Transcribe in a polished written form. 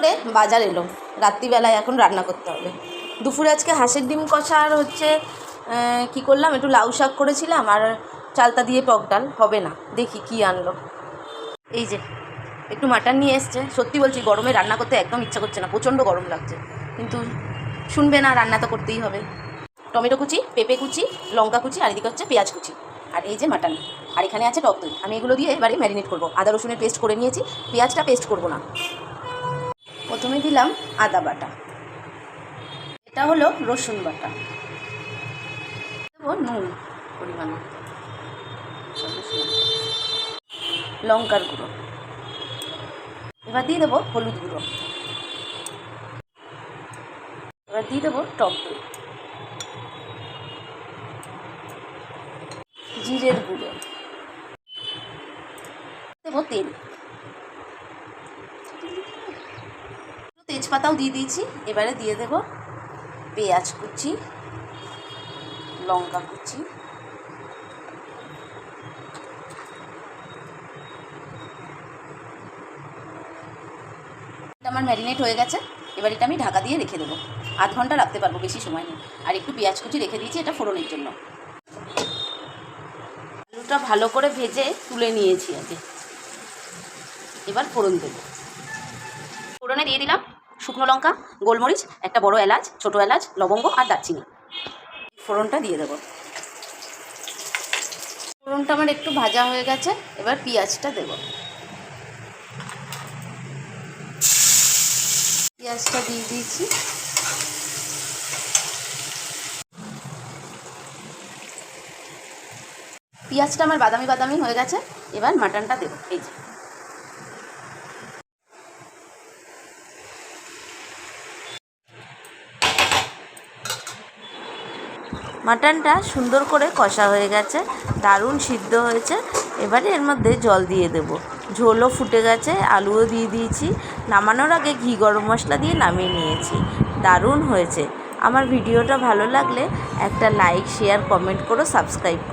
করে বাজার এলো, রাত্রিবেলায় এখন রান্না করতে হবে। দুপুরে আজকে হাঁসের ডিম কষা আর হচ্ছে কী করলাম, একটু লাউ শাক করেছিলাম আর চালতা দিয়ে টক ডাল। হবে না, দেখি কি আনলো। এই যে একটু মাটন নিয়ে এসছে। সত্যি বলছি, গরমে রান্না করতে একদম ইচ্ছা করছে না, প্রচণ্ড গরম লাগছে, কিন্তু শুনবে না, রান্না তো করতেই হবে। টমেটো কুচি, পেঁপে কুচি, লঙ্কা কুচি, আর এদিকে হচ্ছে পেঁয়াজ কুচি, আর এই যে মাটন, আর এখানে আছে টক দই। আমি এগুলো দিয়ে এবারে ম্যারিনেট করবো। আদা রসুনের পেস্ট করে নিয়েছি, পেঁয়াজটা পেস্ট করব না। প্রথমে দিলাম আদা বাটা, এটা হলো রসুন বাটা, দেবো নুন পরিমাণ, লঙ্কার গুঁড়ো, এবার দিয়ে দেবো হলুদ গুঁড়ো, এবার দিয়ে দেবো টক দই, জিরের গুঁড়ো, দেবো তেল, তেজপাতাও দিয়ে দিয়েছি। এবারে দিয়ে দেবো পেঁয়াজ কুচি, লঙ্কা কুচি, এটা আমার ম্যারিনেট হয়ে গেছে। এবার এটা আমি ঢাকা দিয়ে রেখে দেবো, আধ ঘন্টা রাখতে পারবো, বেশি সময় নেই। আর একটু পেঁয়াজ কুচি রেখে দিয়েছি, এটা ফোড়নের জন্য। আলুটা ভালো করে ভেজে তুলে নিয়েছি আগে, এবার ফোড়ন দেবো। ফোড়নে দিয়ে দিলাম শুকনো লঙ্কা, গোলমরিচ, একটা বড় এলাচ, ছোটো এলাচ, লবঙ্গ আর দারচিনি। ফোড়নটা দিয়ে দেবো। ফোড়নটা আমার একটু ভাজা হয়ে গেছে, এবার পেঁয়াজটা দেব। পেঁয়াজটা দিয়ে দিয়েছি। পেঁয়াজটা আমার বাদামি বাদামি হয়ে গেছে, এবার মাটনটা দেবো। এই যে মাটনটা সুন্দর করে কষা হয়ে গেছে, দারুণ সিদ্ধ হয়েছে। এবারে এর মধ্যে জল দিয়ে দেব। ঝোলও ফুটে গেছে, আলুও দিয়ে দিয়েছি। নামানোর আগে ঘি গরম মশলা দিয়ে নামিয়ে নিয়েছি। দারুণ হয়েছে। আমার ভিডিওটা ভালো লাগলে একটা লাইক, শেয়ার, কমেন্ট করো, সাবস্ক্রাইব করো।